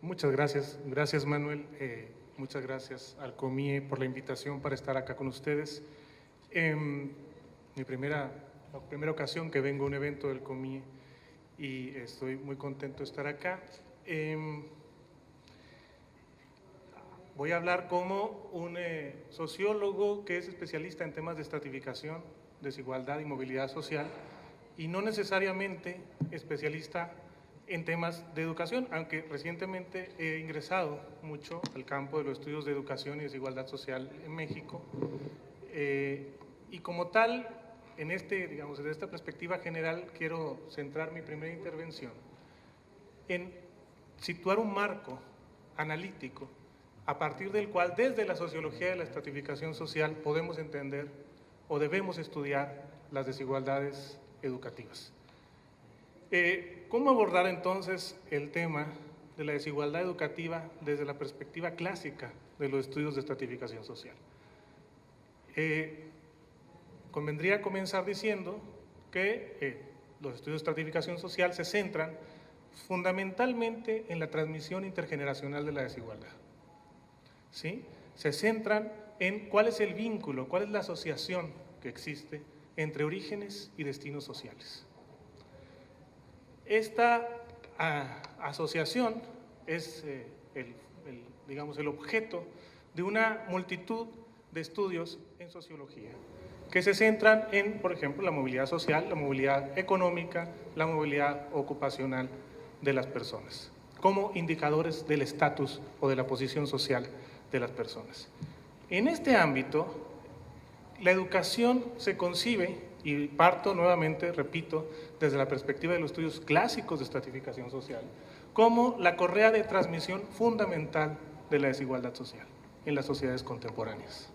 Muchas gracias. Gracias, Manuel. Muchas gracias al COMIE por la invitación para estar acá con ustedes. La primera ocasión que vengo a un evento del COMIE y estoy muy contento de estar acá. Voy a hablar como un sociólogo que es especialista en temas de estratificación, desigualdad y movilidad social, y no necesariamente especialista en temas de educación, aunque recientemente he ingresado mucho al campo de los estudios de educación y desigualdad social en México. Y como tal, desde esta perspectiva general, quiero centrar mi primera intervención en situar un marco analítico a partir del cual, desde la sociología de la estratificación social, podemos entender o debemos estudiar las desigualdades educativas. ¿Cómo abordar entonces el tema de la desigualdad educativa desde la perspectiva clásica de los estudios de estratificación social? Convendría comenzar diciendo que los estudios de estratificación social se centran fundamentalmente en la transmisión intergeneracional de la desigualdad. ¿Sí? Se centran en cuál es el vínculo, cuál es la asociación que existe entre orígenes y destinos sociales. Esta asociación es el objeto de una multitud de estudios en sociología que se centran en, por ejemplo, la movilidad social, la movilidad económica, la movilidad ocupacional de las personas, como indicadores del estatus o de la posición social de las personas. En este ámbito, la educación se concibe, y parto nuevamente, repito, desde la perspectiva de los estudios clásicos de estratificación social, como la correa de transmisión fundamental de la desigualdad social en las sociedades contemporáneas.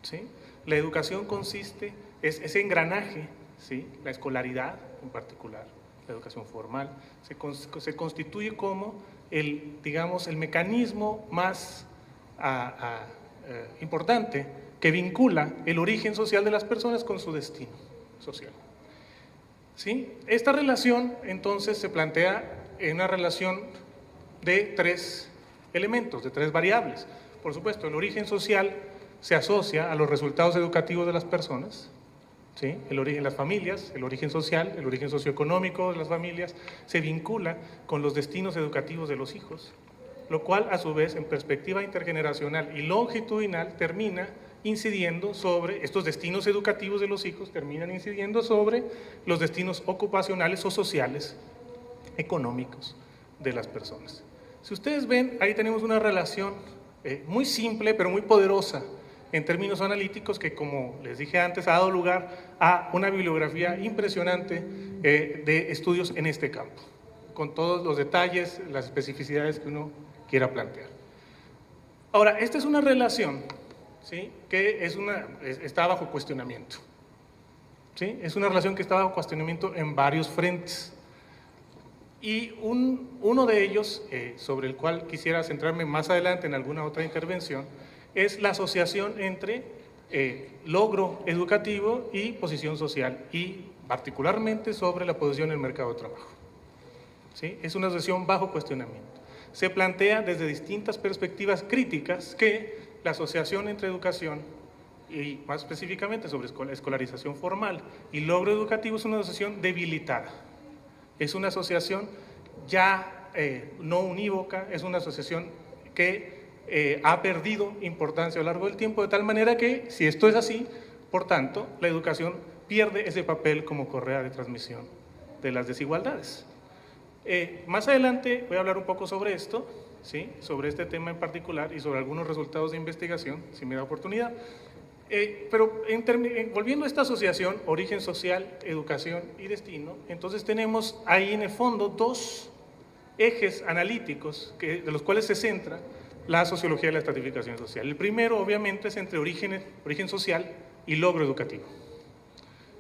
¿Sí? La educación consiste, es ese engranaje, ¿sí? La escolaridad en particular, la educación formal, se constituye como el mecanismo más importante que vincula el origen social de las personas con su destino social. ¿Sí? Esta relación, entonces, se plantea en una relación de tres elementos, de tres variables. Por supuesto, el origen social se asocia a los resultados educativos de las personas, ¿sí? El origen de las familias, el origen social, el origen socioeconómico de las familias, se vincula con los destinos educativos de los hijos, lo cual, a su vez, en perspectiva intergeneracional y longitudinal, termina incidiendo sobre estos destinos educativos de los hijos, terminan incidiendo sobre los destinos ocupacionales o sociales, económicos de las personas. Si ustedes ven, ahí tenemos una relación muy simple, pero muy poderosa en términos analíticos que, como les dije antes, ha dado lugar a una bibliografía impresionante de estudios en este campo, con todos los detalles, las especificidades que uno quiera plantear. Ahora, esta es una relación, ¿sí? Que está bajo cuestionamiento. ¿Sí? Es una relación que está bajo cuestionamiento en varios frentes. Y uno de ellos, sobre el cual quisiera centrarme más adelante en alguna otra intervención, es la asociación entre logro educativo y posición social, y particularmente sobre la posición en el mercado de trabajo. ¿Sí? Es una asociación bajo cuestionamiento. Se plantea desde distintas perspectivas críticas que la asociación entre educación y más específicamente sobre escolarización formal y logro educativo es una asociación debilitada. Es una asociación ya no unívoca, es una asociación que ha perdido importancia a lo largo del tiempo, de tal manera que, si esto es así, por tanto, la educación pierde ese papel como correa de transmisión de las desigualdades. Más adelante voy a hablar un poco sobre esto, ¿sí? Sobre este tema en particular y sobre algunos resultados de investigación, si me da oportunidad. Pero volviendo a esta asociación, origen social, educación y destino, entonces tenemos ahí en el fondo dos ejes analíticos de los cuales se centra la sociología de la estratificación social. El primero, obviamente, es entre origen social y logro educativo.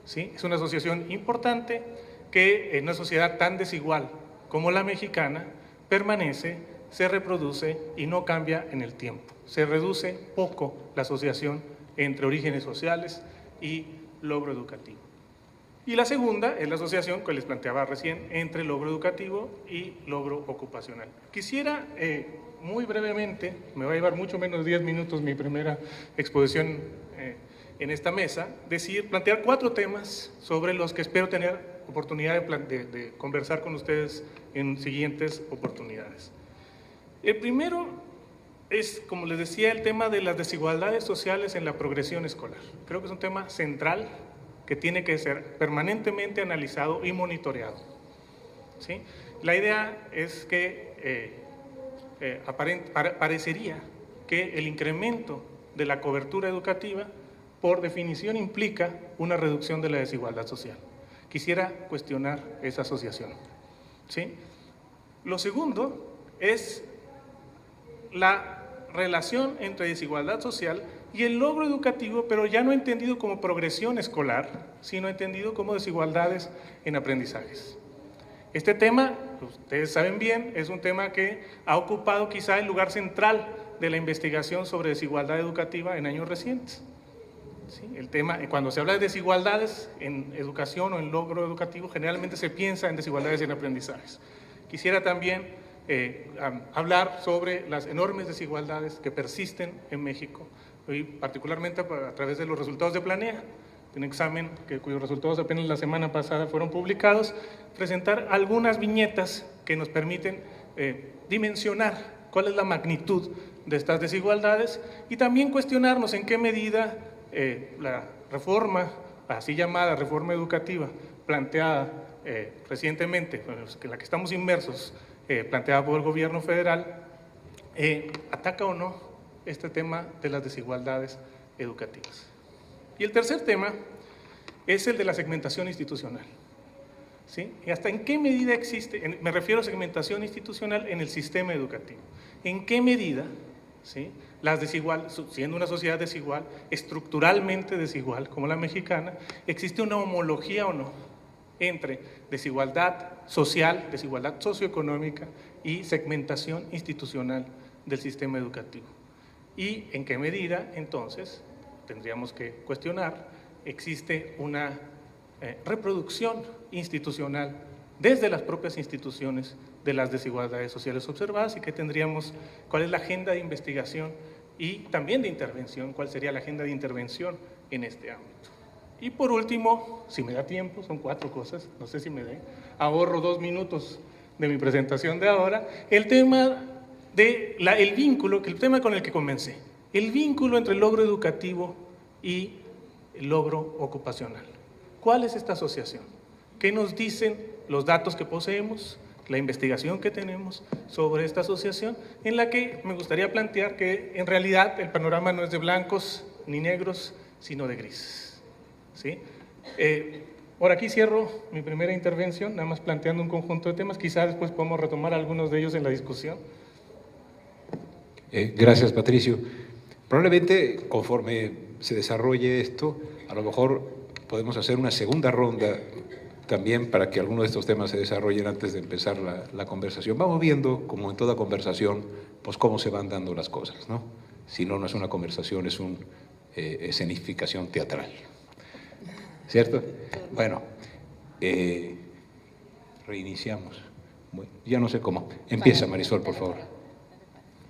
¿Sí? Es una asociación importante que en una sociedad tan desigual como la mexicana permanece, se reproduce y no cambia en el tiempo. Se reduce poco la asociación entre orígenes sociales y logro educativo. Y la segunda es la asociación que les planteaba recién entre logro educativo y logro ocupacional. Quisiera muy brevemente, me va a llevar mucho menos de 10 minutos mi primera exposición en esta mesa, plantear 4 temas sobre los que espero tener oportunidad de conversar con ustedes en siguientes oportunidades. El primero es, como les decía, el tema de las desigualdades sociales en la progresión escolar. Creo que es un tema central que tiene que ser permanentemente analizado y monitoreado, ¿sí? La idea es que parecería que el incremento de la cobertura educativa, por definición, implica una reducción de la desigualdad social. Quisiera cuestionar esa asociación, ¿sí? Lo segundo es la relación entre desigualdad social y el logro educativo, pero ya no entendido como progresión escolar, sino entendido como desigualdades en aprendizajes. Este tema, ustedes saben bien, es un tema que ha ocupado quizá el lugar central de la investigación sobre desigualdad educativa en años recientes. ¿Sí? El tema, cuando se habla de desigualdades en educación o en logro educativo, generalmente se piensa en desigualdades en aprendizajes. Quisiera también hablar sobre las enormes desigualdades que persisten en México, y particularmente a través de los resultados de Planea, un examen cuyos resultados apenas la semana pasada fueron publicados, presentar algunas viñetas que nos permiten dimensionar cuál es la magnitud de estas desigualdades y también cuestionarnos en qué medida la reforma, así llamada reforma educativa, planteada recientemente, en la que estamos inmersos, planteada por el gobierno federal, ataca o no este tema de las desigualdades educativas. Y el tercer tema es el de la segmentación institucional, ¿sí? ¿Y hasta en qué medida existe? Me refiero a segmentación institucional en el sistema educativo. ¿En qué medida, ¿sí?, siendo una sociedad desigual, estructuralmente desigual como la mexicana, existe una homología o no entre desigualdad social, desigualdad socioeconómica y segmentación institucional del sistema educativo? Y en qué medida, entonces, tendríamos que cuestionar, existe una reproducción institucional desde las propias instituciones de las desigualdades sociales observadas, y cuál es la agenda de investigación y también de intervención, cuál sería la agenda de intervención en este ámbito. Y por último, si me da tiempo, son 4 cosas, no sé si me dé, ahorro 2 minutos de mi presentación de ahora, el tema el tema con el que comencé, el vínculo entre el logro educativo y el logro ocupacional. ¿Cuál es esta asociación? ¿Qué nos dicen los datos que poseemos, la investigación que tenemos sobre esta asociación, en la que me gustaría plantear que en realidad el panorama no es de blancos ni negros, sino de grises, ¿sí? Por aquí cierro mi primera intervención, nada más planteando un conjunto de temas, quizá después podemos retomar algunos de ellos en la discusión. Gracias, Patricio. Probablemente, conforme se desarrolle esto, a lo mejor podemos hacer una segunda ronda también para que algunos de estos temas se desarrollen antes de empezar la conversación. Vamos viendo, como en toda conversación, pues cómo se van dando las cosas, ¿no? Si no, no es una conversación, es una escenificación teatral. ¿Cierto? Bueno, reiniciamos. Bueno, ya no sé cómo. Empieza, Marisol, por favor.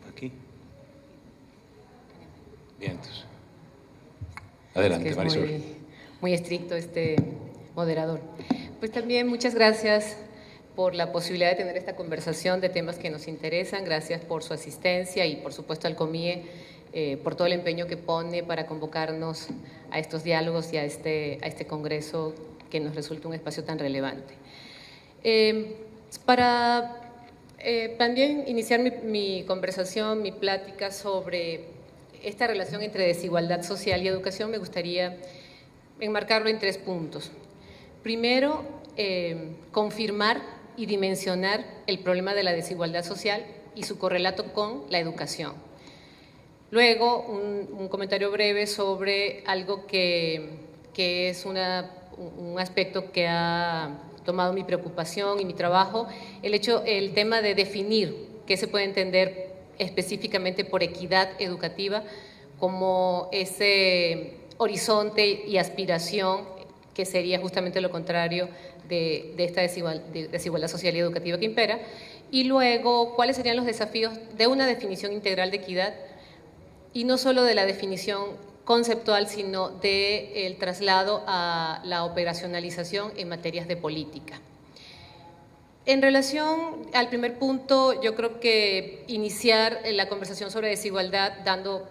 Aquí. Bien, entonces. Adelante, Marisol. Muy estricto este moderador. Pues también muchas gracias por la posibilidad de tener esta conversación de temas que nos interesan. Gracias por su asistencia y, por supuesto, al COMIE por todo el empeño que pone para convocarnos a estos diálogos y a este congreso que nos resulta un espacio tan relevante. Para también iniciar mi conversación, mi plática sobre esta relación entre desigualdad social y educación, me gustaría enmarcarlo en 3 puntos. Primero, confirmar y dimensionar el problema de la desigualdad social y su correlato con la educación. Luego, un comentario breve sobre algo que es un aspecto que ha tomado mi preocupación y mi trabajo, el tema de definir qué se puede entender específicamente por equidad educativa como ese horizonte y aspiración que sería justamente lo contrario de esta desigualdad social y educativa que impera. Y luego, ¿cuáles serían los desafíos de una definición integral de equidad? Y no solo de la definición conceptual, sino del traslado a la operacionalización en materias de política. En relación al primer punto, yo creo que iniciar la conversación sobre desigualdad dando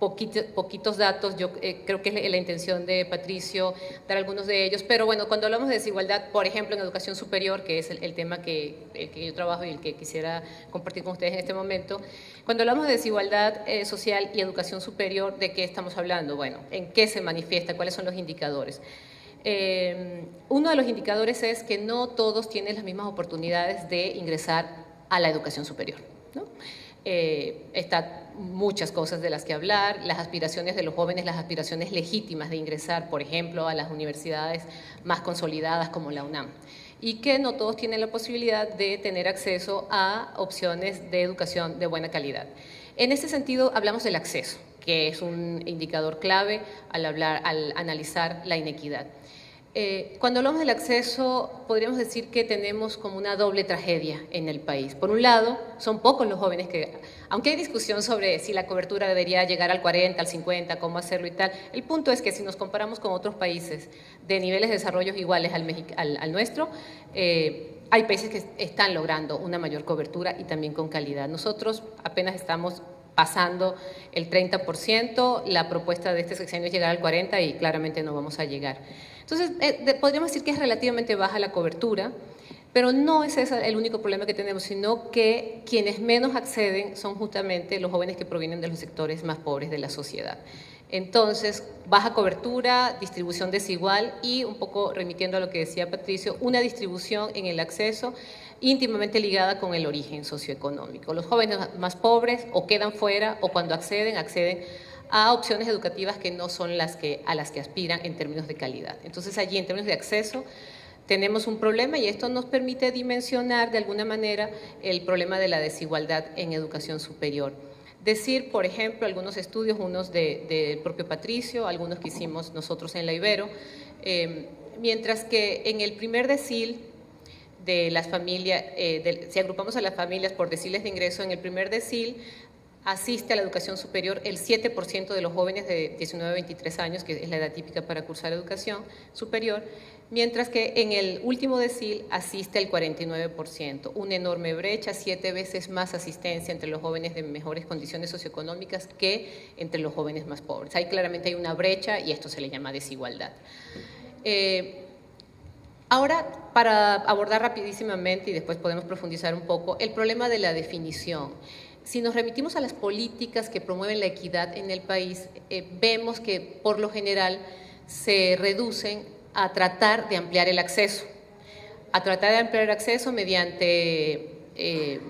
poquitos datos, yo creo que es la intención de Patricio dar algunos de ellos, pero bueno, cuando hablamos de desigualdad, por ejemplo, en educación superior, que es el tema que yo trabajo y el que quisiera compartir con ustedes en este momento, cuando hablamos de desigualdad social y educación superior, ¿de qué estamos hablando? Bueno, ¿en qué se manifiesta? ¿Cuáles son los indicadores? Uno de los indicadores es que no todos tienen las mismas oportunidades de ingresar a la educación superior, ¿no? Está muchas cosas de las que hablar, las aspiraciones de los jóvenes, las aspiraciones legítimas de ingresar, por ejemplo, a las universidades más consolidadas como la UNAM, y que no todos tienen la posibilidad de tener acceso a opciones de educación de buena calidad. En este sentido, hablamos del acceso, que es un indicador clave al analizar la inequidad. Cuando hablamos del acceso, podríamos decir que tenemos como una doble tragedia en el país. Por un lado, son pocos los jóvenes que, aunque hay discusión sobre si la cobertura debería llegar al 40, al 50, cómo hacerlo y tal, el punto es que si nos comparamos con otros países de niveles de desarrollo iguales al nuestro, hay países que están logrando una mayor cobertura y también con calidad. Nosotros apenas estamos pasando el 30%, la propuesta de este sexenio es llegar al 40% y claramente no vamos a llegar. Entonces, podríamos decir que es relativamente baja la cobertura, pero no es ese el único problema que tenemos, sino que quienes menos acceden son justamente los jóvenes que provienen de los sectores más pobres de la sociedad. Entonces, baja cobertura, distribución desigual y, un poco remitiendo a lo que decía Patricio, una distribución en el acceso íntimamente ligada con el origen socioeconómico. Los jóvenes más pobres o quedan fuera o cuando acceden a opciones educativas que no son a las que aspiran en términos de calidad. Entonces, allí en términos de acceso tenemos un problema y esto nos permite dimensionar de alguna manera el problema de la desigualdad en educación superior. Decir, por ejemplo, algunos estudios, unos del propio Patricio, algunos que hicimos nosotros en la Ibero, mientras que en el primer decil de las familias, si agrupamos a las familias por deciles de ingreso, en el primer decil asiste a la educación superior el 7% de los jóvenes de 19 a 23 años, que es la edad típica para cursar educación superior, mientras que en el último decil asiste el 49%, una enorme brecha, 7 veces más asistencia entre los jóvenes de mejores condiciones socioeconómicas que entre los jóvenes más pobres. Ahí claramente hay una brecha y esto se le llama desigualdad. Ahora, para abordar rapidísimamente y después podemos profundizar un poco, el problema de la definición. Si nos remitimos a las políticas que promueven la equidad en el país, vemos que por lo general se reducen a tratar de ampliar el acceso, mediante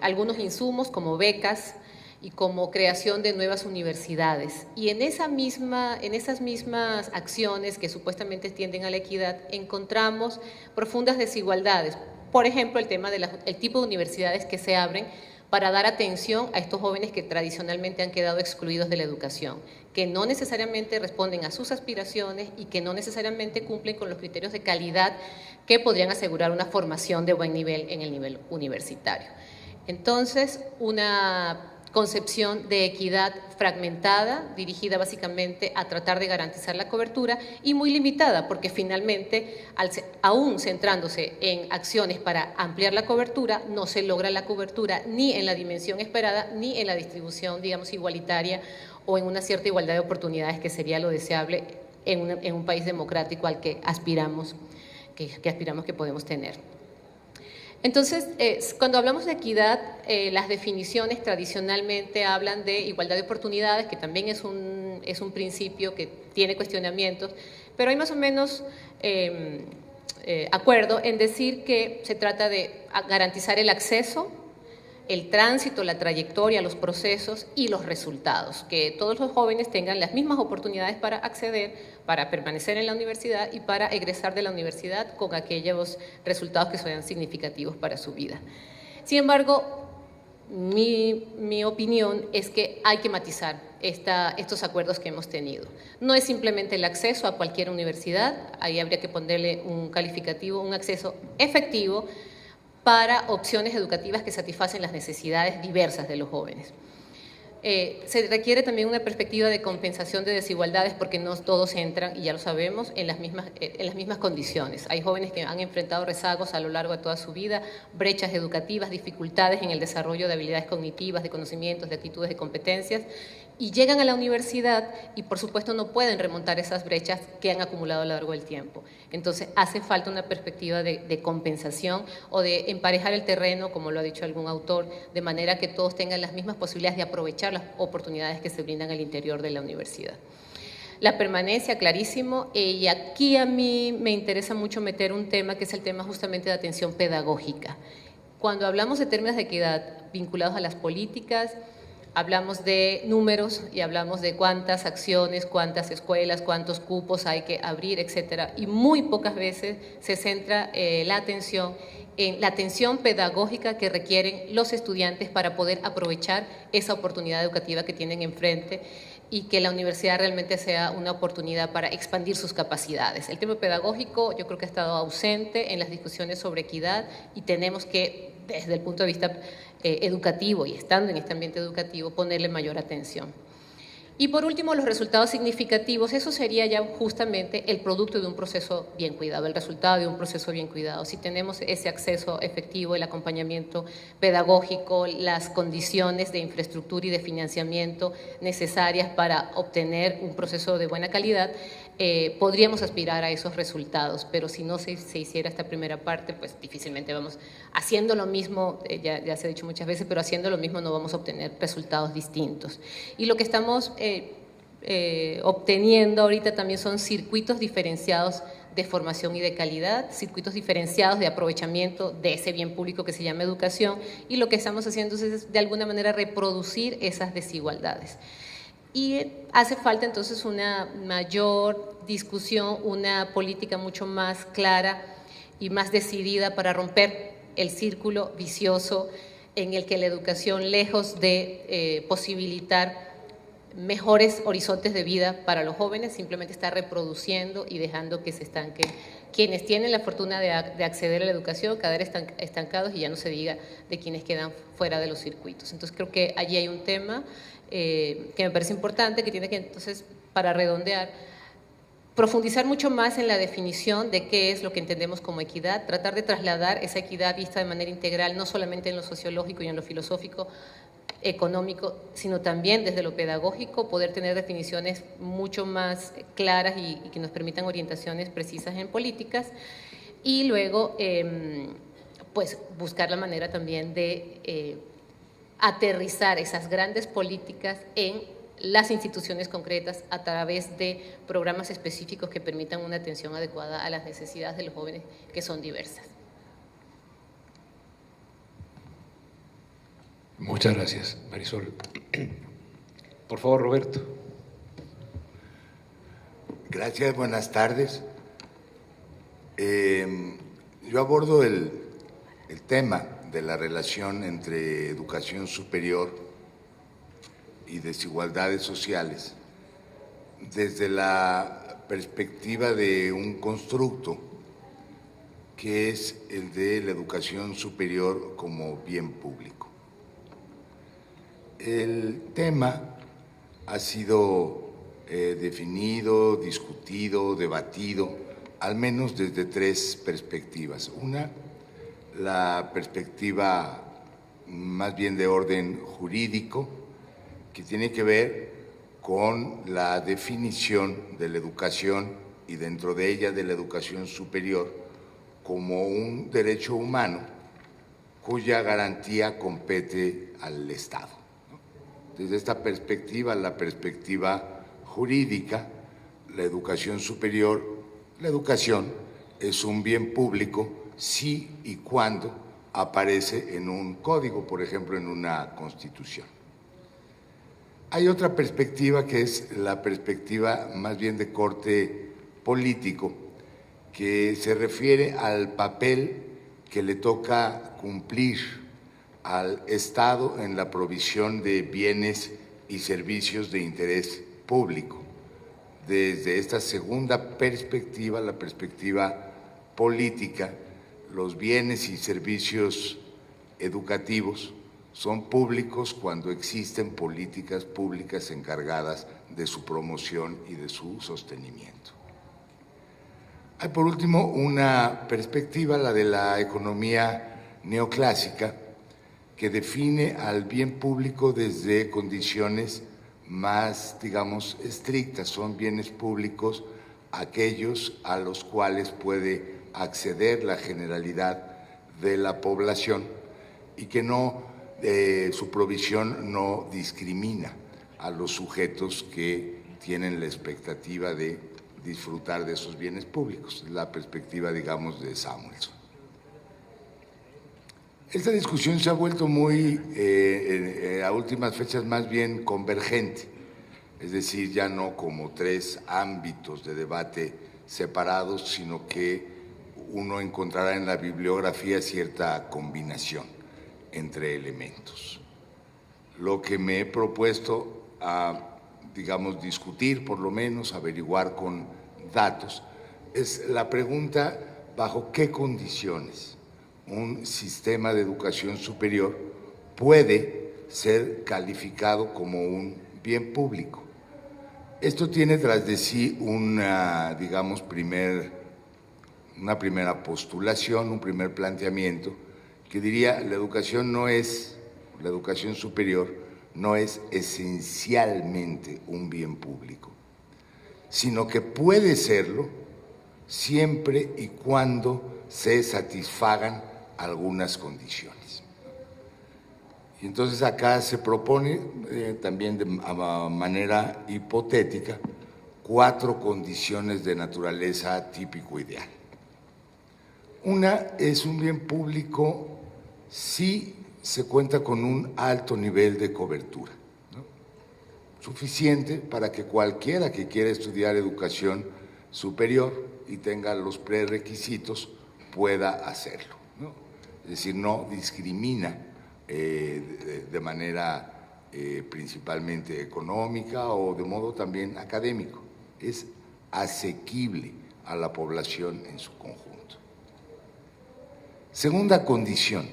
algunos insumos como becas y como creación de nuevas universidades. Y en esas mismas acciones que supuestamente tienden a la equidad, encontramos profundas desigualdades. Por ejemplo, el tema del tipo de universidades que se abren para dar atención a estos jóvenes que tradicionalmente han quedado excluidos de la educación, que no necesariamente responden a sus aspiraciones y que no necesariamente cumplen con los criterios de calidad que podrían asegurar una formación de buen nivel en el nivel universitario. Entonces, una concepción de equidad fragmentada, dirigida básicamente a tratar de garantizar la cobertura y muy limitada, porque finalmente, aún centrándose en acciones para ampliar la cobertura, no se logra la cobertura ni en la dimensión esperada, ni en la distribución, digamos, igualitaria o en una cierta igualdad de oportunidades, que sería lo deseable en un país democrático al que aspiramos que podemos tener. Entonces, cuando hablamos de equidad, las definiciones tradicionalmente hablan de igualdad de oportunidades, que también es un principio que tiene cuestionamientos, pero hay más o menos acuerdo en decir que se trata de garantizar el acceso, el tránsito, la trayectoria, los procesos y los resultados, que todos los jóvenes tengan las mismas oportunidades para acceder, para permanecer en la universidad y para egresar de la universidad con aquellos resultados que sean significativos para su vida. Sin embargo, mi opinión es que hay que matizar estos acuerdos que hemos tenido. No es simplemente el acceso a cualquier universidad, ahí habría que ponerle un calificativo, un acceso efectivo para opciones educativas que satisfacen las necesidades diversas de los jóvenes. Se requiere también una perspectiva de compensación de desigualdades porque no todos entran, y ya lo sabemos, en las mismas condiciones. Hay jóvenes que han enfrentado rezagos a lo largo de toda su vida, brechas educativas, dificultades en el desarrollo de habilidades cognitivas, de conocimientos, de actitudes, de competencias, y llegan a la universidad y por supuesto no pueden remontar esas brechas que han acumulado a lo largo del tiempo. Entonces hace falta una perspectiva de compensación o de emparejar el terreno, como lo ha dicho algún autor, de manera que todos tengan las mismas posibilidades de aprovechar las oportunidades que se brindan al interior de la universidad. La permanencia, clarísimo, y aquí a mí me interesa mucho meter un tema que es el tema justamente de atención pedagógica. Cuando hablamos de términos de equidad vinculados a las políticas, hablamos de números y hablamos de cuántas acciones, cuántas escuelas, cuántos cupos hay que abrir, etcétera, y muy pocas veces se centra la atención en la atención pedagógica que requieren los estudiantes para poder aprovechar esa oportunidad educativa que tienen enfrente y que la universidad realmente sea una oportunidad para expandir sus capacidades. El tema pedagógico yo creo que ha estado ausente en las discusiones sobre equidad y tenemos que, desde el punto de vista educativo y estando en este ambiente educativo, ponerle mayor atención. Y por último, los resultados significativos, eso sería ya justamente el producto de un proceso bien cuidado, el resultado de un proceso bien cuidado. Si tenemos ese acceso efectivo, el acompañamiento pedagógico, las condiciones de infraestructura y de financiamiento necesarias para obtener un proceso de buena calidad, podríamos aspirar a esos resultados, pero si no se hiciera esta primera parte, pues difícilmente vamos haciendo lo mismo, ya se ha dicho muchas veces, pero haciendo lo mismo no vamos a obtener resultados distintos. Y lo que estamos obteniendo ahorita también son circuitos diferenciados de formación y de calidad, circuitos diferenciados de aprovechamiento de ese bien público que se llama educación, y lo que estamos haciendo es de alguna manera reproducir esas desigualdades. Y hace falta entonces una mayor discusión, una política mucho más clara y más decidida para romper el círculo vicioso en el que la educación, lejos de posibilitar mejores horizontes de vida para los jóvenes, simplemente está reproduciendo y dejando que se estanquen quienes tienen la fortuna de acceder a la educación, quedar estancados, y ya no se diga de quienes quedan fuera de los circuitos. Entonces creo que allí hay un tema que me parece importante, que tiene que entonces, para redondear, profundizar mucho más en la definición de qué es lo que entendemos como equidad, tratar de trasladar esa equidad vista de manera integral, no solamente en lo sociológico y en lo filosófico, económico, sino también desde lo pedagógico, poder tener definiciones mucho más claras y que nos permitan orientaciones precisas en políticas, y luego pues buscar la manera también de aterrizar esas grandes políticas en las instituciones concretas a través de programas específicos que permitan una atención adecuada a las necesidades de los jóvenes, que son diversas. Muchas gracias, Marisol. Por favor, Roberto. Gracias, buenas tardes. Yo abordo el tema de la relación entre educación superior y desigualdades sociales desde la perspectiva de un constructo que es el de la educación superior como bien público. El tema ha sido definido, discutido, debatido, al menos desde tres perspectivas. Una, la perspectiva más bien de orden jurídico, que tiene que ver con la definición de la educación y dentro de ella de la educación superior como un derecho humano cuya garantía compete al Estado. Desde esta perspectiva, la perspectiva jurídica, la educación superior, la educación es un bien público si y cuando aparece en un código, por ejemplo, en una constitución. Hay otra perspectiva que es la perspectiva más bien de corte político, que se refiere al papel que le toca cumplir al Estado en la provisión de bienes y servicios de interés público. Desde esta segunda perspectiva, la perspectiva política, los bienes y servicios educativos son públicos cuando existen políticas públicas encargadas de su promoción y de su sostenimiento. Hay por último una perspectiva, la de la economía neoclásica, que define al bien público desde condiciones más, digamos, estrictas. Son bienes públicos aquellos a los cuales puede acceder la generalidad de la población y que su provisión no discrimina a los sujetos que tienen la expectativa de disfrutar de esos bienes públicos. Es la perspectiva, digamos, de Samuelson. Esta discusión se ha vuelto muy, a últimas fechas, más bien convergente, es decir, ya no como tres ámbitos de debate separados, sino que uno encontrará en la bibliografía cierta combinación entre elementos. Lo que me he propuesto digamos, discutir, por lo menos, averiguar con datos, es la pregunta: ¿bajo qué condiciones un sistema de educación superior puede ser calificado como un bien público? Esto tiene tras de sí una, digamos, una primera postulación, un primer planteamiento, que diría: la educación superior no es esencialmente un bien público, sino que puede serlo siempre y cuando se satisfagan algunas condiciones. Y entonces acá se propone también de manera hipotética 4 condiciones de naturaleza típico ideal. Una es un bien público si se cuenta con un alto nivel de cobertura, ¿no? Suficiente para que cualquiera que quiera estudiar educación superior y tenga los prerequisitos pueda hacerlo, ¿no? Es decir, no discrimina de manera principalmente económica o de modo también académico. Es asequible a la población en su conjunto. Segunda condición: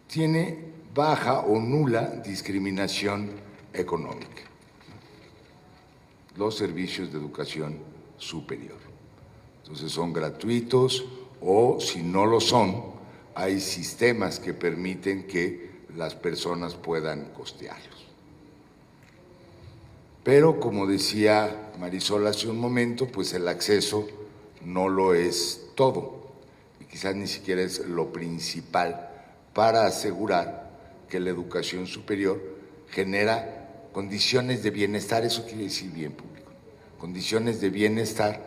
tiene baja o nula discriminación económica. Los servicios de educación superior. Entonces son gratuitos o, si no lo son, hay sistemas que permiten que las personas puedan costearlos. Pero, como decía Marisol hace un momento, pues el acceso no lo es todo y quizás ni siquiera es lo principal para asegurar que la educación superior genera condiciones de bienestar. Eso quiere decir bien público, condiciones de bienestar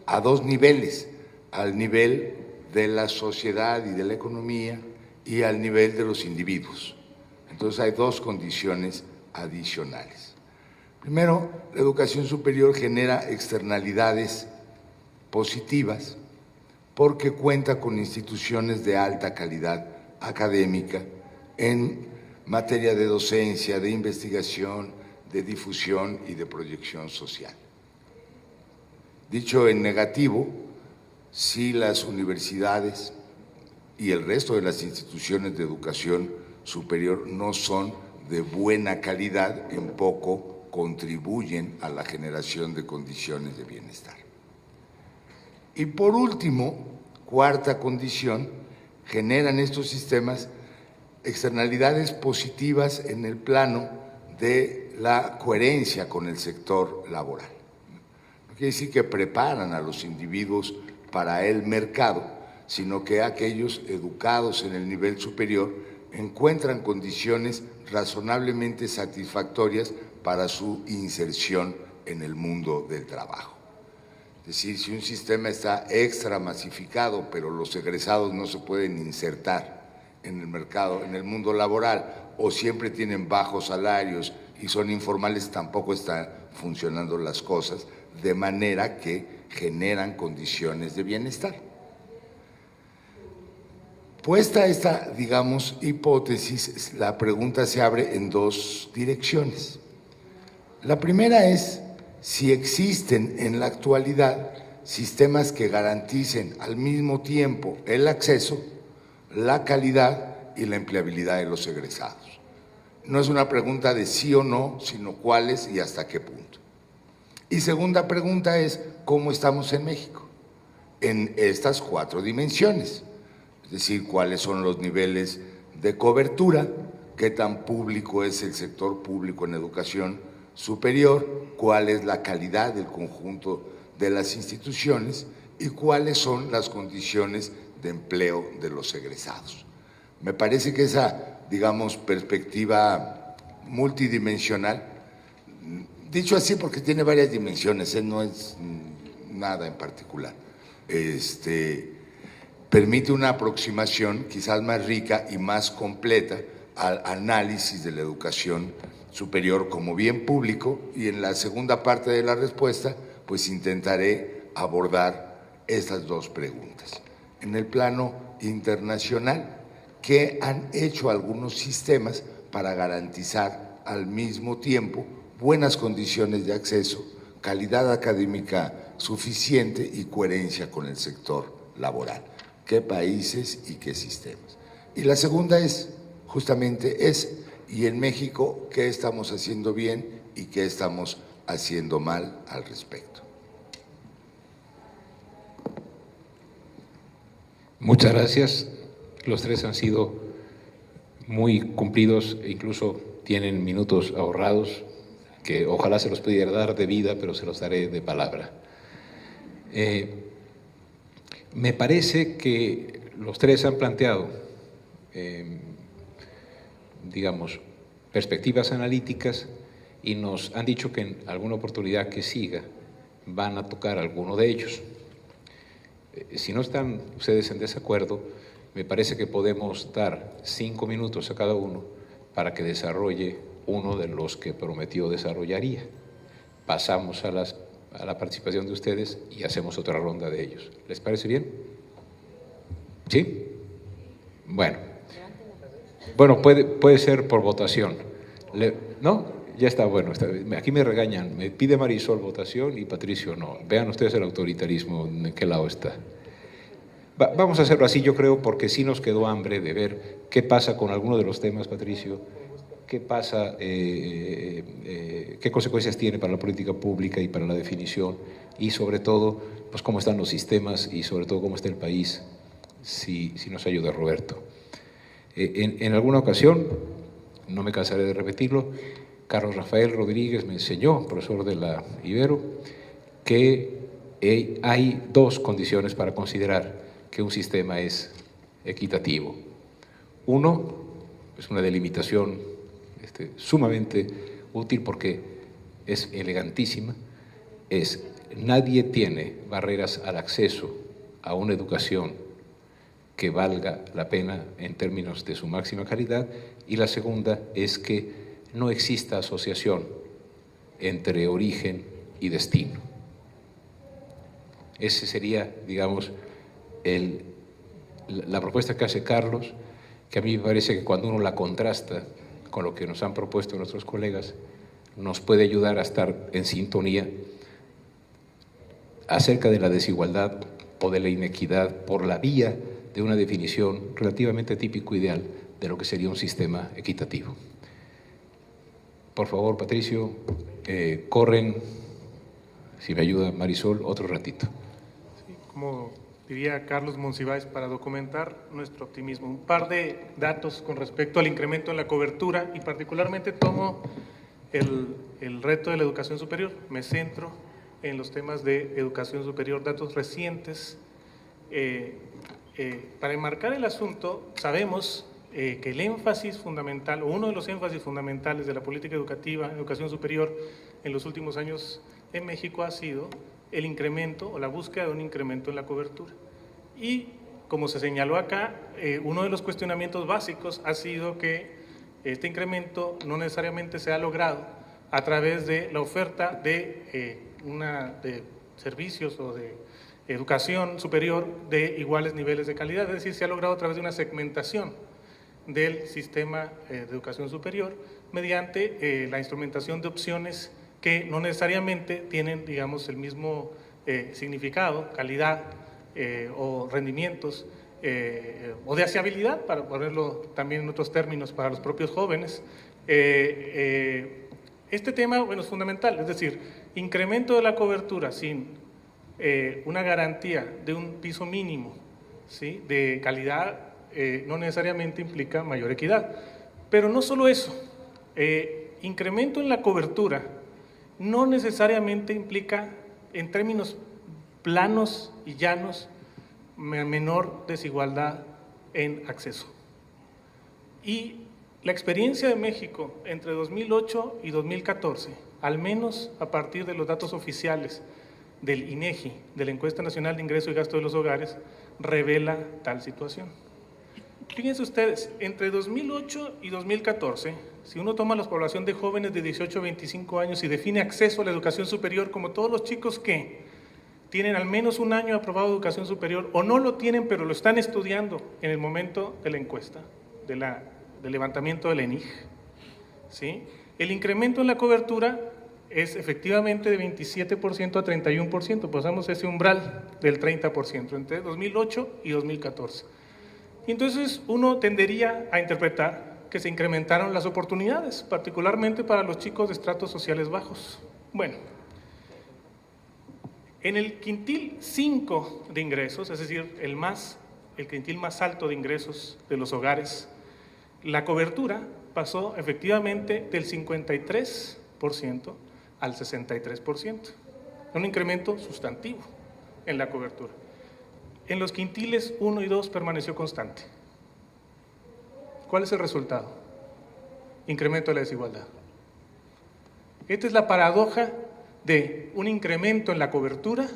a 2 niveles: al nivel de la sociedad y de la economía y al nivel de los individuos. Entonces hay 2 condiciones adicionales. Primero, la educación superior genera externalidades positivas porque cuenta con instituciones de alta calidad académica en materia de docencia, de investigación, de difusión y de proyección social. Dicho en negativo, si las universidades y el resto de las instituciones de educación superior no son de buena calidad, en poco contribuyen a la generación de condiciones de bienestar. Y por último, cuarta condición: generan estos sistemas externalidades positivas en el plano de la coherencia con el sector laboral. No quiere decir que preparan a los individuos para el mercado, sino que aquellos educados en el nivel superior encuentran condiciones razonablemente satisfactorias para su inserción en el mundo del trabajo. Es decir, si un sistema está extra masificado, pero los egresados no se pueden insertar en el mercado, en el mundo laboral, o siempre tienen bajos salarios y son informales, tampoco están funcionando las cosas de manera que generan condiciones de bienestar. Puesta esta, digamos, hipótesis, la pregunta se abre en dos direcciones. La primera es si existen en la actualidad sistemas que garanticen al mismo tiempo el acceso, la calidad y la empleabilidad de los egresados. No es una pregunta de sí o no, sino cuáles y hasta qué punto. Y segunda pregunta es, ¿cómo estamos en México? En estas 4 dimensiones, es decir, cuáles son los niveles de cobertura, qué tan público es el sector público en educación superior, cuál es la calidad del conjunto de las instituciones y cuáles son las condiciones de empleo de los egresados. Me parece que esa, digamos, perspectiva multidimensional, dicho así porque tiene varias dimensiones, no es nada en particular, permite una aproximación quizás más rica y más completa al análisis de la educación superior como bien público, y en la segunda parte de la respuesta pues intentaré abordar estas 2 preguntas. En el plano internacional, ¿qué han hecho algunos sistemas para garantizar al mismo tiempo buenas condiciones de acceso, calidad académica suficiente y coherencia con el sector laboral? ¿Qué países y qué sistemas? Y la segunda es, justamente y en México, ¿qué estamos haciendo bien y qué estamos haciendo mal al respecto? Muchas gracias. Los 3 han sido muy cumplidos e incluso tienen minutos ahorrados que ojalá se los pudiera dar de vida, pero se los daré de palabra. Me parece que los 3 han planteado, digamos, perspectivas analíticas y nos han dicho que en alguna oportunidad que siga van a tocar alguno de ellos. Si no están ustedes en desacuerdo, me parece que podemos dar 5 minutos a cada uno para que desarrolle uno de los que prometió desarrollaría. Pasamos a la participación de ustedes y hacemos otra ronda de ellos. ¿Les parece bien? ¿Sí? Bueno, puede ser por votación. ¿No? Ya está, bueno. Aquí me regañan. Me pide Marisol votación y Patricio no. Vean ustedes el autoritarismo, ¿en qué lado está? Vamos a hacerlo así, yo creo, porque sí nos quedó hambre de ver qué pasa con alguno de los temas, Patricio. ¿Qué pasa? ¿Qué consecuencias tiene para la política pública y para la definición? Y sobre todo, pues cómo están los sistemas y sobre todo cómo está el país, si nos ayuda Roberto. En alguna ocasión, no me cansaré de repetirlo, Carlos Rafael Rodríguez me enseñó, profesor de la Ibero, que hay 2 condiciones para considerar que un sistema es equitativo. Uno, es una delimitación sumamente útil porque es elegantísima, nadie tiene barreras al acceso a una educación que valga la pena en términos de su máxima calidad, y la segunda es que no exista asociación entre origen y destino. Ese sería, digamos, la propuesta que hace Carlos, que a mí me parece que cuando uno la contrasta con lo que nos han propuesto nuestros colegas, nos puede ayudar a estar en sintonía acerca de la desigualdad o de la inequidad por la vía de una definición relativamente típico ideal de lo que sería un sistema equitativo. Por favor, Patricio, corren, si me ayuda Marisol, otro ratito. Sí, como diría Carlos Monsiváis, para documentar nuestro optimismo. Un par de datos con respecto al incremento en la cobertura, y particularmente tomo el reto de la educación superior. Me centro en los temas de educación superior, datos recientes. Para enmarcar el asunto, sabemos que el énfasis fundamental, o uno de los énfasis fundamentales de la política educativa en educación superior en los últimos años en México ha sido el incremento o la búsqueda de un incremento en la cobertura. Y como se señaló acá, uno de los cuestionamientos básicos ha sido que este incremento no necesariamente se ha logrado a través de la oferta de servicios o de educación superior de iguales niveles de calidad, es decir, se ha logrado a través de una segmentación del sistema de educación superior mediante la instrumentación de opciones que no necesariamente tienen, digamos, el mismo significado, calidad o rendimientos o de habilidad, para ponerlo también en otros términos para los propios jóvenes. Este tema, bueno, es fundamental, es decir, incremento de la cobertura sin una garantía de un piso mínimo, ¿sí?, de calidad, no necesariamente implica mayor equidad. Pero no solo eso, incremento en la cobertura no necesariamente implica, en términos planos y llanos, menor desigualdad en acceso. Y la experiencia de México entre 2008 y 2014, al menos a partir de los datos oficiales del INEGI, de la Encuesta Nacional de Ingreso y Gasto de los Hogares, revela tal situación. Fíjense ustedes, entre 2008 y 2014, si uno toma la población de jóvenes de 18 a 25 años y define acceso a la educación superior como todos los chicos que tienen al menos un año aprobado de educación superior o no lo tienen pero lo están estudiando en el momento de la encuesta, del levantamiento del ENIG, ¿sí?, el incremento en la cobertura es efectivamente de 27% a 31%, pasamos ese umbral del 30% entre 2008 y 2014. Y entonces uno tendería a interpretar que se incrementaron las oportunidades, particularmente para los chicos de estratos sociales bajos. Bueno, en el quintil 5 de ingresos, es decir, el quintil más alto de ingresos de los hogares, la cobertura pasó efectivamente del 53% al 63%, un incremento sustantivo en la cobertura. En los quintiles 1 y 2 permaneció constante. ¿Cuál es el resultado? Incremento de la desigualdad. Esta es la paradoja de un incremento en la cobertura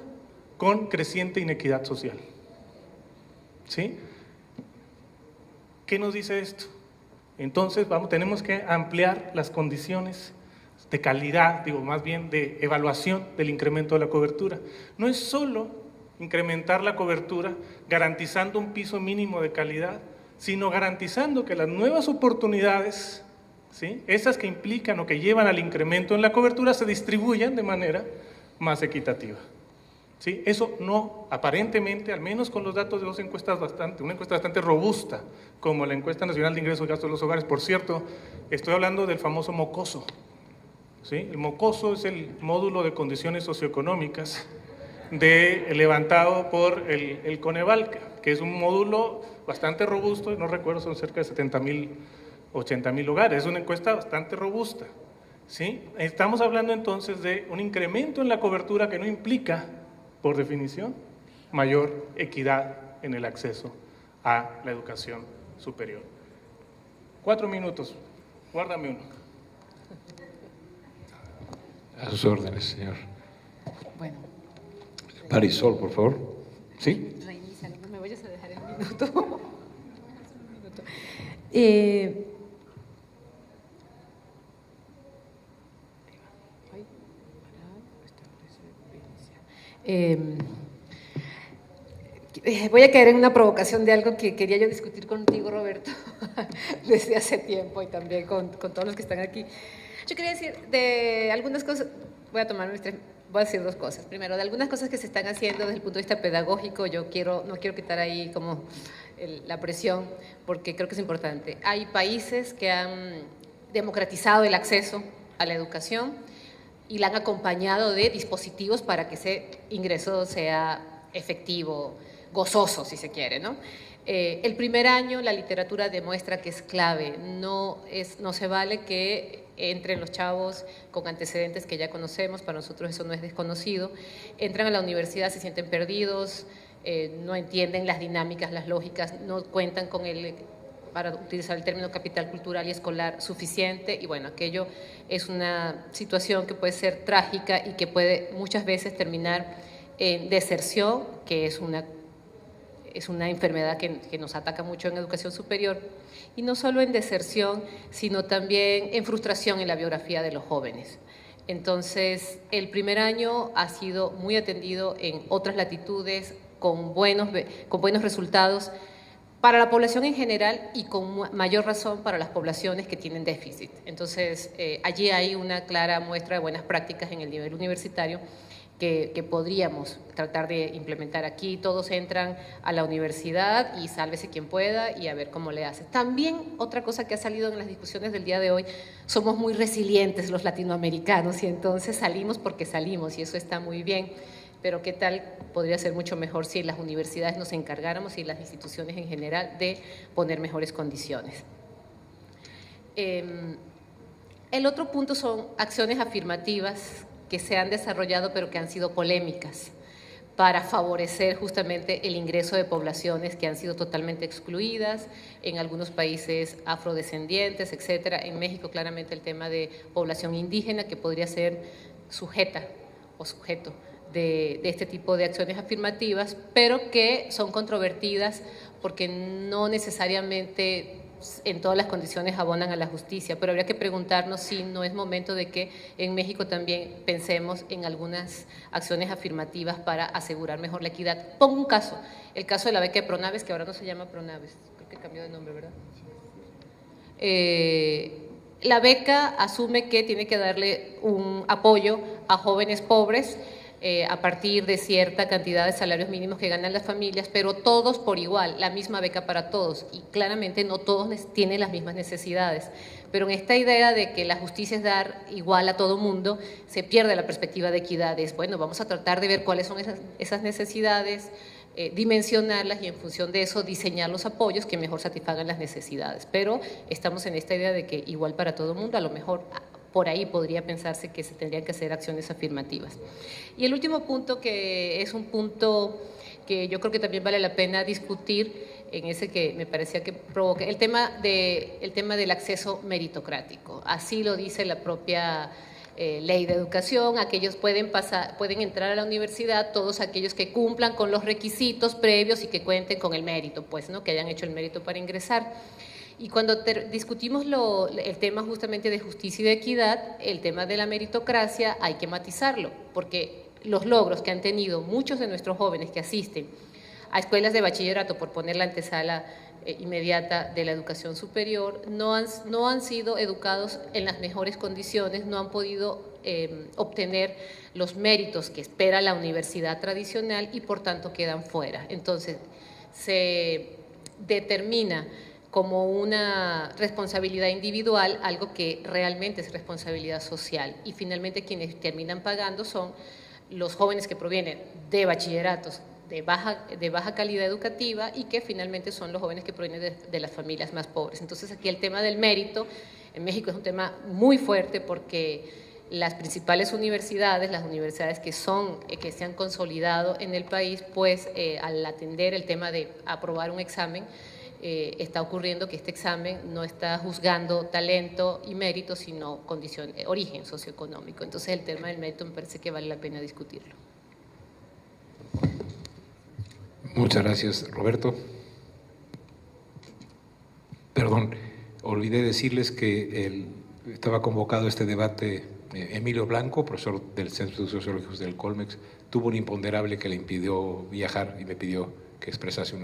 con creciente inequidad social. ¿Sí? ¿Qué nos dice esto? Entonces, tenemos que ampliar las condiciones de calidad, más bien de evaluación del incremento de la cobertura. No es solo incrementar la cobertura garantizando un piso mínimo de calidad, sino garantizando que las nuevas oportunidades, ¿sí?, esas que implican o que llevan al incremento en la cobertura, se distribuyan de manera más equitativa. ¿Sí? Eso no, aparentemente, al menos con los datos de dos encuestas una encuesta bastante robusta, como la Encuesta Nacional de Ingresos y Gastos de los Hogares. Por cierto, estoy hablando del famoso MOCOSO. ¿Sí? El MOCOSO es el módulo de condiciones socioeconómicas levantado por el Coneval, que es un módulo bastante robusto, y no recuerdo, son cerca de 70,000, 80,000 hogares. Es una encuesta bastante robusta. ¿Sí? Estamos hablando entonces de un incremento en la cobertura que no implica, por definición, mayor equidad en el acceso a la educación superior. 4 minutos, guárdame uno. A sus órdenes, señor. Bueno. Marisol, por favor. ¿Sí? Reinicia, no me vayas a dejar el minuto. Voy a caer en una provocación de algo que quería yo discutir contigo, Roberto, desde hace tiempo, y también con todos los que están aquí. Yo quería decir de algunas cosas, voy a decir dos cosas. Primero, de algunas cosas que se están haciendo desde el punto de vista pedagógico, no quiero quitar ahí como la presión, porque creo que es importante. Hay países que han democratizado el acceso a la educación y la han acompañado de dispositivos para que ese ingreso sea efectivo, gozoso, si se quiere, ¿no? El primer año la literatura demuestra que es clave, no se vale que entren los chavos con antecedentes que ya conocemos, para nosotros eso no es desconocido, entran a la universidad, se sienten perdidos, no entienden las dinámicas, las lógicas, no cuentan con para utilizar el término capital cultural y escolar suficiente, y bueno, aquello es una situación que puede ser trágica y que puede muchas veces terminar en deserción, que es una enfermedad que nos ataca mucho en educación superior, y no solo en deserción, sino también en frustración en la biografía de los jóvenes. Entonces, el primer año ha sido muy atendido en otras latitudes, con buenos resultados para la población en general y con mayor razón para las poblaciones que tienen déficit. Entonces, allí hay una clara muestra de buenas prácticas en el nivel universitario que podríamos tratar de implementar aquí. Todos entran a la universidad y sálvese quien pueda y a ver cómo le hace. También otra cosa que ha salido en las discusiones del día de hoy, somos muy resilientes los latinoamericanos y entonces salimos porque salimos y eso está muy bien. Pero ¿qué tal? Podría ser mucho mejor si las universidades nos encargáramos y las instituciones en general de poner mejores condiciones. El otro punto son acciones afirmativas que se han desarrollado pero que han sido polémicas para favorecer justamente el ingreso de poblaciones que han sido totalmente excluidas, en algunos países afrodescendientes, etcétera. En México claramente el tema de población indígena que podría ser sujeta o sujeto de este tipo de acciones afirmativas, pero que son controvertidas porque no necesariamente en todas las condiciones abonan a la justicia, pero habría que preguntarnos si no es momento de que en México también pensemos en algunas acciones afirmativas para asegurar mejor la equidad. Pongo un caso, el caso de la beca de Pronaves, que ahora no se llama Pronaves, creo que cambió de nombre, ¿verdad? La beca asume que tiene que darle un apoyo a jóvenes pobres a partir de cierta cantidad de salarios mínimos que ganan las familias, pero todos por igual, la misma beca para todos, y claramente no todos tienen las mismas necesidades. Pero en esta idea de que la justicia es dar igual a todo mundo, se pierde la perspectiva de equidad. Bueno, vamos a tratar de ver cuáles son esas necesidades, dimensionarlas y en función de eso diseñar los apoyos que mejor satisfagan las necesidades. Pero estamos en esta idea de que igual para todo mundo, a lo mejor por ahí podría pensarse que se tendrían que hacer acciones afirmativas. Y el último punto, que es un punto que yo creo que también vale la pena discutir, en ese que me parecía que provoca, el tema del acceso meritocrático. Así lo dice la propia ley de educación, aquellos pueden entrar a la universidad, todos aquellos que cumplan con los requisitos previos y que cuenten con el mérito, pues, ¿no? Que hayan hecho el mérito para ingresar. Y cuando discutimos el tema justamente de justicia y de equidad, el tema de la meritocracia hay que matizarlo, porque los logros que han tenido muchos de nuestros jóvenes que asisten a escuelas de bachillerato, por poner la antesala inmediata de la educación superior, no han sido educados en las mejores condiciones, no han podido obtener los méritos que espera la universidad tradicional y por tanto quedan fuera. Entonces, se determina como una responsabilidad individual, algo que realmente es responsabilidad social. Y finalmente quienes terminan pagando son los jóvenes que provienen de bachilleratos de baja calidad educativa y que finalmente son los jóvenes que provienen de las familias más pobres. Entonces aquí el tema del mérito en México es un tema muy fuerte porque las principales universidades, las universidades que se han consolidado en el país, pues al atender el tema de aprobar un examen, está ocurriendo que este examen no está juzgando talento y mérito, sino origen socioeconómico. Entonces el tema del mérito me parece que vale la pena discutirlo. Muchas gracias, Roberto. Perdón, olvidé decirles que estaba convocado este debate Emilio Blanco, profesor del Centro de Estudios Sociológicos del Colmex, tuvo un imponderable que le impidió viajar y me pidió que expresase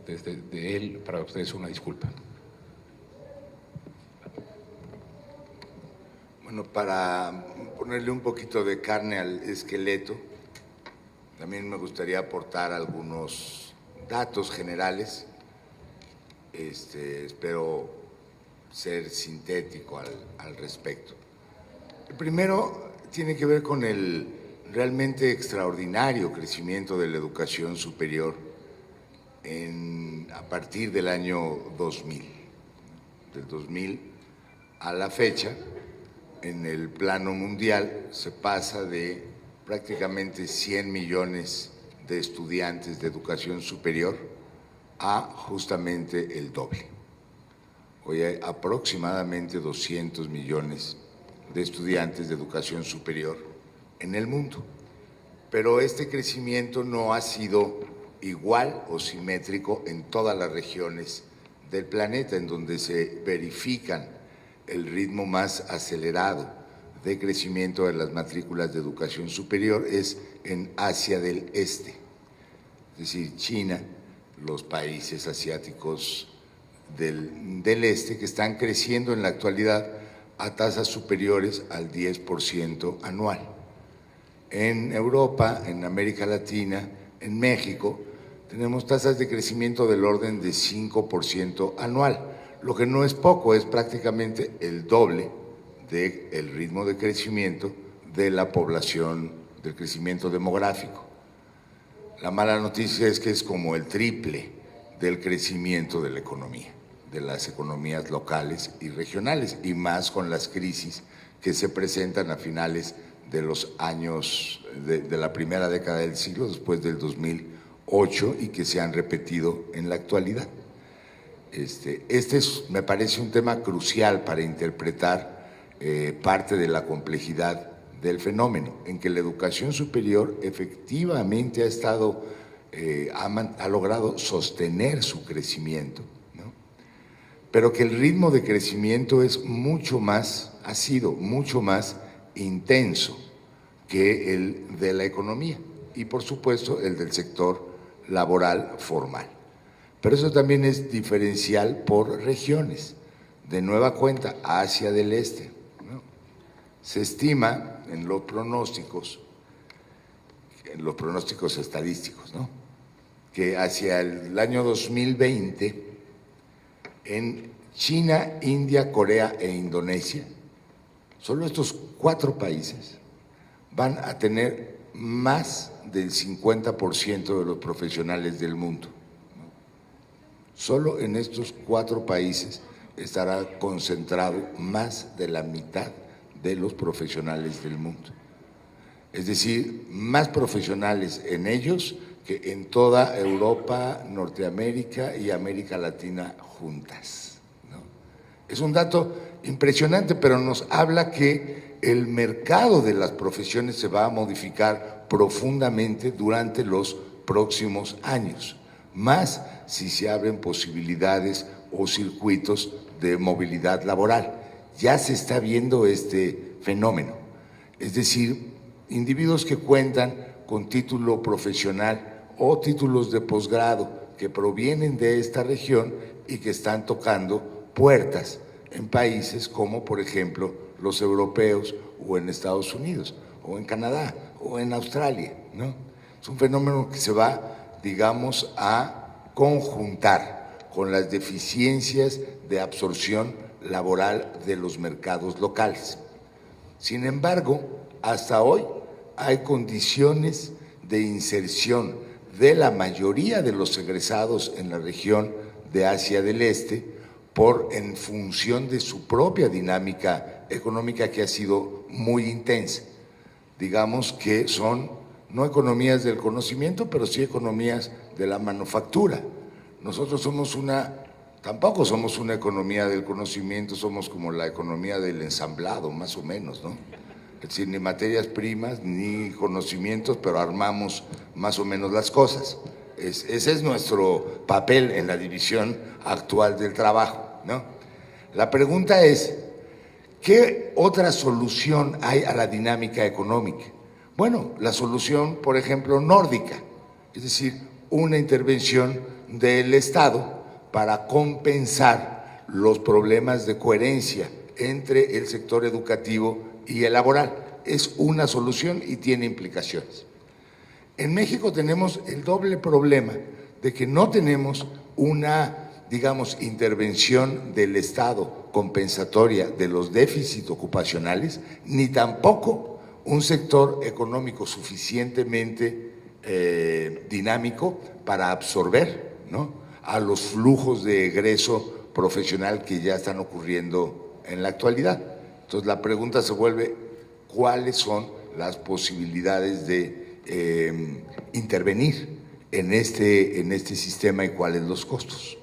desde él para ustedes una disculpa. Bueno, para ponerle un poquito de carne al esqueleto, también me gustaría aportar algunos datos generales. Espero ser sintético al respecto. El primero tiene que ver con el realmente extraordinario crecimiento de la educación superior a partir del año 2000. Del 2000 a la fecha, en el plano mundial se pasa de prácticamente 100 millones de estudiantes de educación superior a justamente el doble. Hoy hay aproximadamente 200 millones de estudiantes de educación superior en el mundo. Pero este crecimiento no ha sido igual o simétrico en todas las regiones del planeta, en donde se verifican el ritmo más acelerado de crecimiento de las matrículas de educación superior es en Asia del Este, es decir, China, los países asiáticos del este, que están creciendo en la actualidad a tasas superiores al 10% anual. En Europa, en América Latina, en México, tenemos tasas de crecimiento del orden de 5% anual, lo que no es poco, es prácticamente el doble del ritmo de crecimiento de la población, del crecimiento demográfico. La mala noticia es que es como el triple del crecimiento de la economía, de las economías locales y regionales, y más con las crisis que se presentan a finales de los años de la primera década del siglo, después del 2008, y que se han repetido en la actualidad. Me parece un tema crucial para interpretar parte de la complejidad del fenómeno, en que la educación superior efectivamente ha logrado sostener su crecimiento, ¿no? Pero que el ritmo de crecimiento ha sido mucho más intenso que el de la economía y, por supuesto, el del sector laboral formal. Pero eso también es diferencial por regiones. De nueva cuenta, Asia del Este, ¿no? Se estima en los pronósticos estadísticos, ¿no?, que hacia el año 2020, en China, India, Corea e Indonesia, solo estos 4 países van a tener más del 50% de los profesionales del mundo, ¿no? Solo en estos 4 países estará concentrado más de la mitad de los profesionales del mundo. Es decir, más profesionales en ellos que en toda Europa, Norteamérica y América Latina juntas, ¿no? Es un dato impresionante, pero nos habla que el mercado de las profesiones se va a modificar profundamente durante los próximos años, más si se abren posibilidades o circuitos de movilidad laboral. Ya se está viendo este fenómeno, es decir, individuos que cuentan con título profesional o títulos de posgrado que provienen de esta región y que están tocando puertas en países como, por ejemplo, los europeos o en Estados Unidos o en Canadá o en Australia, ¿no? Es un fenómeno que se va, digamos, a conjuntar con las deficiencias de absorción laboral de los mercados locales. Sin embargo, hasta hoy hay condiciones de inserción de la mayoría de los egresados en la región de Asia del Este en función de su propia dinámica económica, que ha sido muy intensa. Digamos que son no economías del conocimiento, pero sí economías de la manufactura. Nosotros tampoco somos una economía del conocimiento, somos como la economía del ensamblado, más o menos, ¿no? Es decir, ni materias primas, ni conocimientos, pero armamos más o menos las cosas. Ese es nuestro papel en la división actual del trabajo, ¿no? La pregunta es, ¿qué otra solución hay a la dinámica económica? Bueno, la solución, por ejemplo, nórdica, es decir, una intervención del Estado para compensar los problemas de coherencia entre el sector educativo y el laboral. Es una solución y tiene implicaciones. En México tenemos el doble problema de que no tenemos una, digamos, intervención del Estado compensatoria de los déficits ocupacionales, ni tampoco un sector económico suficientemente dinámico para absorber, ¿no?, a los flujos de egreso profesional que ya están ocurriendo en la actualidad. Entonces la pregunta se vuelve, ¿cuáles son las posibilidades de intervenir en este sistema y cuáles los costos?